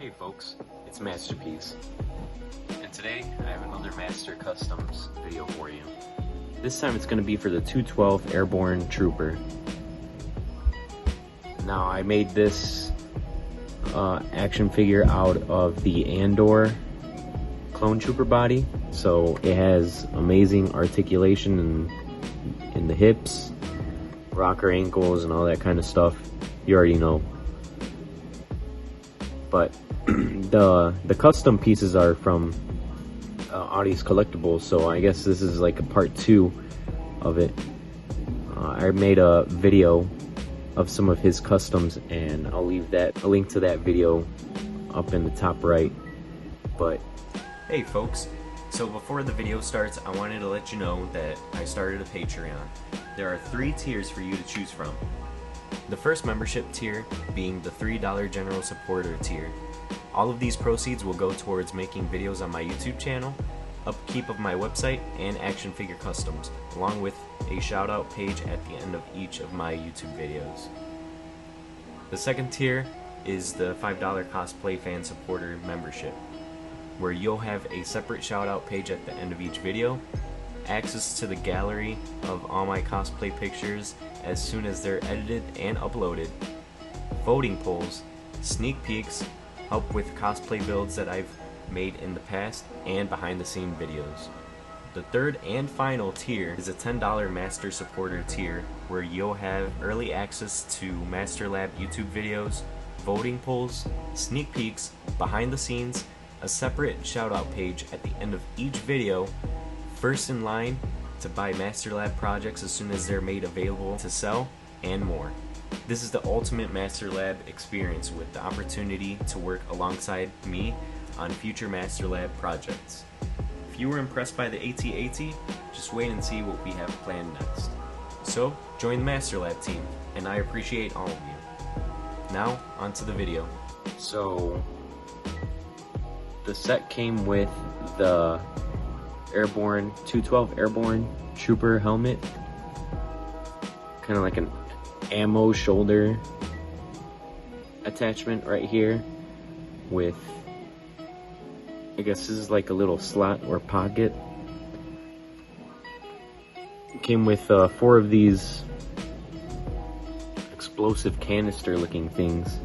Hey folks, it's Masterpiece, and today I have another Master Customs video for you. This time it's going to be for the 212 Airborne Trooper. Now I made this action figure out of the Andor clone trooper body, so it has amazing articulation in the hips, rocker ankles, and all that kind of stuff. You already know. But the custom pieces are from Audie's Collectibles, so I guess this is like a part 2 of it. I made a video of some of his customs, and I'll leave a link to that video up in the top right. But hey folks, so before the video starts, I wanted to let you know that I started a Patreon. There are 3 tiers for you to choose from. The first membership tier being the $3 General Supporter tier. All of these proceeds will go towards making videos on my YouTube channel, upkeep of my website, and action figure customs, along with a shout out page at the end of each of my YouTube videos. The second tier is the $5 Cosplay Fan Supporter membership, where you'll have a separate shout out page at the end of each video, access to the gallery of all my cosplay pictures as soon as they're edited and uploaded, voting polls, sneak peeks, help with cosplay builds that I've made in the past, and behind the scene videos. The third and final tier is a $10 Master Supporter tier, where you'll have early access to MasterLab YouTube videos, voting polls, sneak peeks, behind the scenes, a separate shout out page at the end of each video, first in line to buy MasterLab projects as soon as they're made available to sell, and more. This is the ultimate MasterLab experience, with the opportunity to work alongside me on future MasterLab projects. If you were impressed by the AT-AT, just wait and see what we have planned next. So, join the MasterLab team, and I appreciate all of you. Now, on to the video. So, the set came with the Airborne 212 Airborne Trooper helmet, kind of like an ammo shoulder attachment right here, with, I guess this is like a little slot or pocket. It came with 4 of these explosive canister looking things,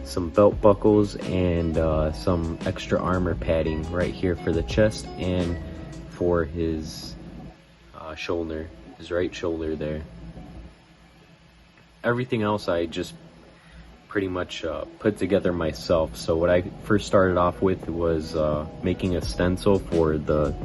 some belt buckles, and some extra armor padding right here for the chest and for his shoulder, his right shoulder there. Everything else I just pretty much put together myself. So what I first started off with was making a stencil for the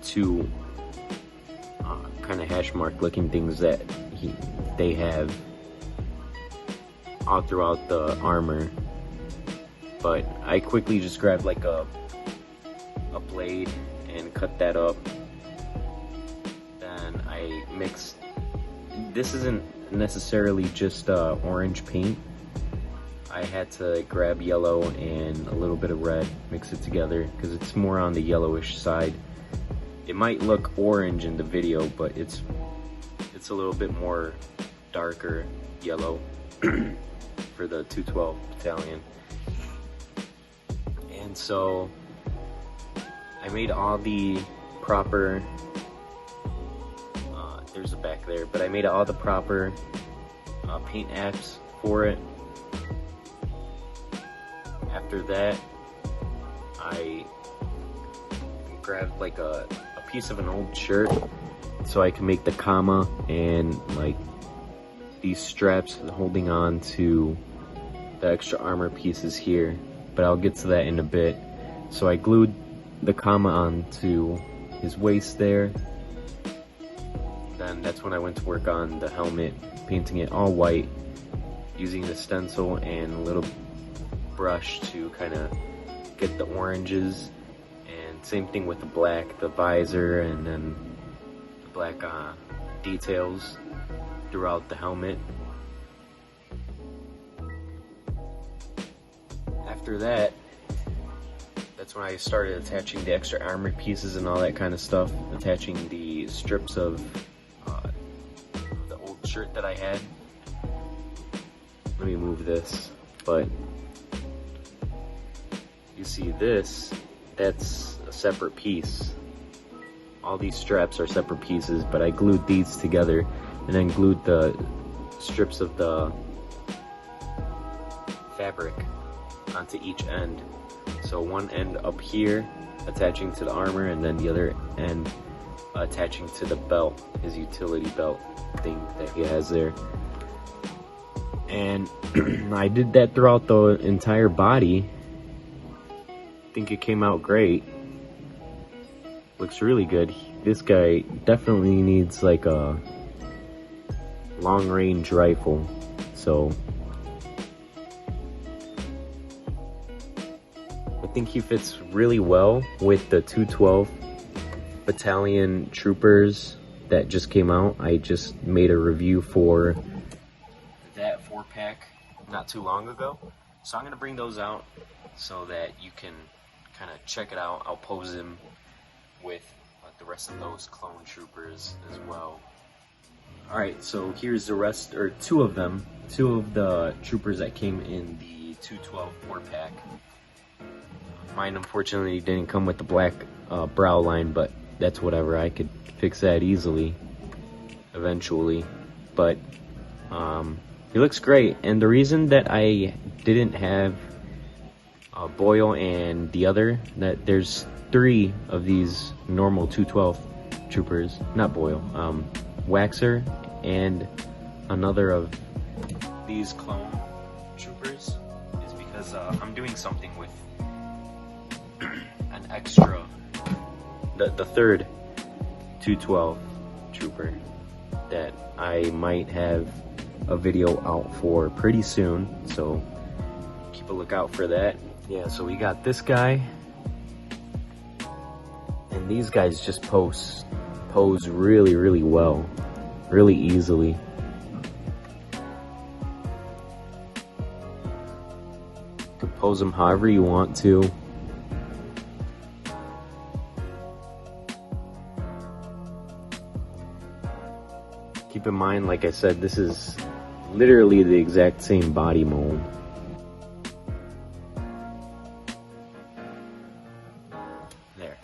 2 kind of hash mark looking things that they have all throughout the armor. But I quickly just grabbed like a blade and cut that up. Then I mixed, this isn't necessarily just orange paint. I had to grab yellow and a little bit of red, mix it together, because it's more on the yellowish side. It might look orange in the video, but it's a little bit more darker yellow for the 212 battalion. And so I made all the proper, there's a back there, but I made all the proper paint apps for it. After that, I grabbed like a piece of an old shirt so I can make the comma and like these straps holding on to the extra armor pieces here, but I'll get to that in a bit. So I glued the comma onto his waist there. Then that's when I went to work on the helmet, painting it all white using the stencil and a little brush to kind of get the oranges, and same thing with the black, the visor, and then the black details throughout the helmet. After that, that's when I started attaching the extra armor pieces and all that kind of stuff, attaching the strips of the old shirt that I had. Let me move this, but you see this, that's a separate piece. All these straps are separate pieces, but I glued these together and then glued the strips of the fabric onto each end. So one end up here attaching to the armor, and then the other end attaching to the belt, his utility belt thing that he has there. And I did that throughout the entire body. I think it came out great. Looks really good. This guy definitely needs like a long range rifle, so I think he fits really well with the 212 battalion troopers that just came out. I just made a review for that 4-pack not too long ago, so I'm gonna bring those out so that you can kind of check it out. I'll pose him with the rest of those clone troopers as well. Alright, so here's the rest, or two of them, two of the troopers that came in the 212 4-pack. Mine unfortunately didn't come with the black brow line, but that's whatever. I could fix that easily eventually. But he looks great, and the reason that I didn't have Boyle and the other, that there's 3 of these normal 212 troopers, not Boyle, Waxer and another of these clone troopers, is because I'm doing something with an extra, the third 212 trooper that I might have a video out for pretty soon, so keep a lookout for that. Yeah, so we got this guy, and these guys just pose really well, really easily. You can pose them however you want to. Keep in mind, like I said, this is literally the exact same body mold. There.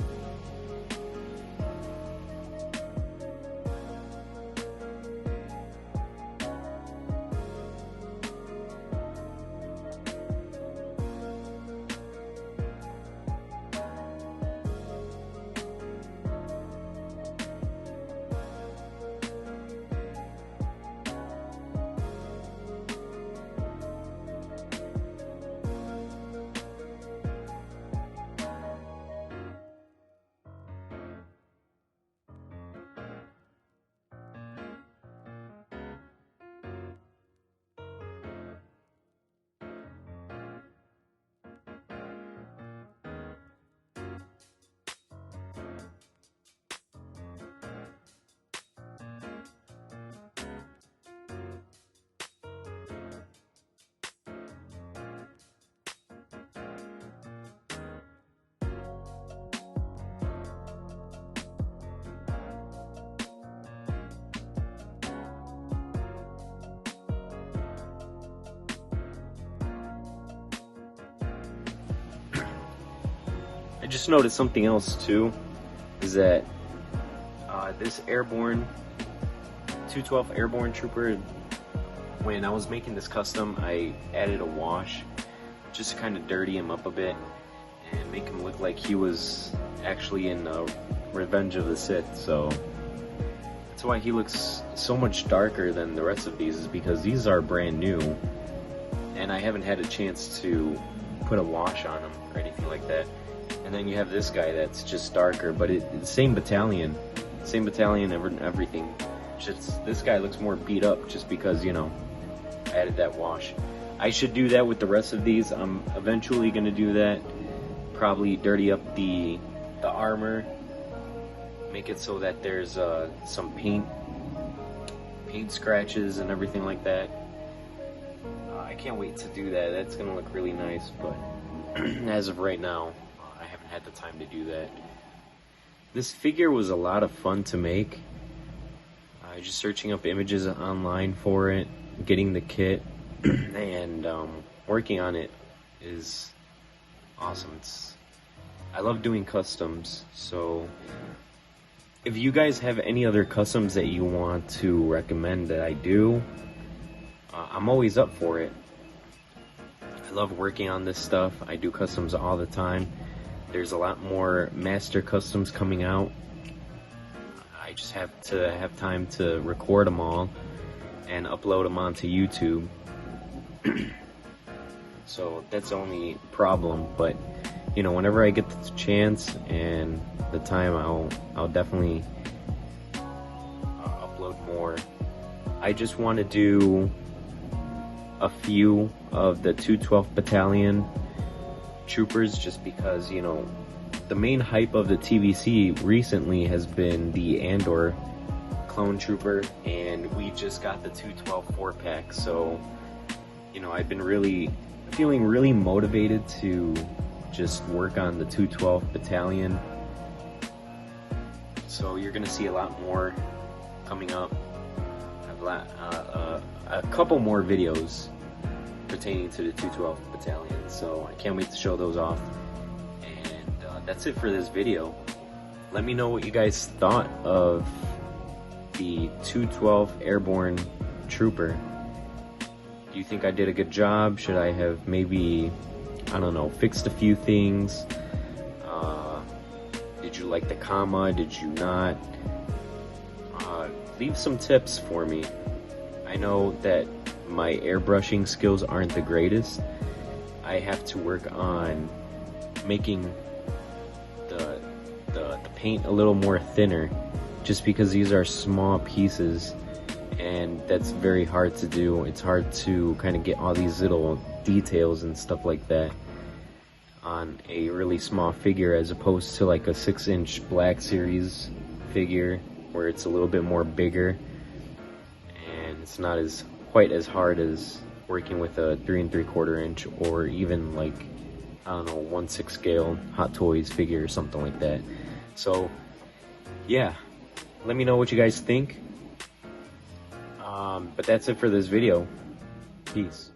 I just noticed something else too, is that this Airborne 212 Airborne trooper, when I was making this custom, I added a wash just to kind of dirty him up a bit and make him look like he was actually in Revenge of the Sith. So that's why he looks so much darker than the rest of these, is because these are brand new and I haven't had a chance to put a wash on them or anything like that. And then you have this guy that's just darker, but it's same battalion, everything. Just this guy looks more beat up just because, you know, I added that wash. I should do that with the rest of these. I'm eventually going to do that. Probably dirty up the armor, make it so that there's some paint scratches and everything like that. I can't wait to do that. That's going to look really nice, but as of right now, I haven't had the time to do that. This figure was a lot of fun to make. Just searching up images online for it, getting the kit, and working on it is awesome. I love doing customs, so if you guys have any other customs that you want to recommend that I do, I'm always up for it. I love working on this stuff. I do customs all the time. There's a lot more MasterCustoms coming out. I just have to have time to record them all and upload them onto YouTube. So that's the only problem, but you know, whenever I get the chance and the time, I'll definitely upload more. I just want to do a few of the 212th Battalion troopers, just because, you know, the main hype of the TVC recently has been the Andor clone trooper, and we just got the 212 4-pack, so you know, I've been feeling really motivated to just work on the 212th Battalion. So you're gonna see a lot more coming up. A couple more videos pertaining to the 212th Battalion, so I can't wait to show those off. And that's it for this video. Let me know what you guys thought of the 212 Airborne Trooper. Do you think I did a good job? Should I have maybe, I don't know, fixed a few things? Did you like the comma? Did you not? Leave some tips for me. I know that my airbrushing skills aren't the greatest. I have to work on making the paint a little more thinner, just because these are small pieces, and that's very hard to do. It's hard to kind of get all these little details and stuff like that on a really small figure, as opposed to like a 6-inch Black Series figure where it's a little bit more bigger, and it's not quite as hard as working with a 3 3/4 inch, or even like, I don't know, 1/6 scale Hot Toys figure or something like that. So yeah, let me know what you guys think. But that's it for this video. Peace.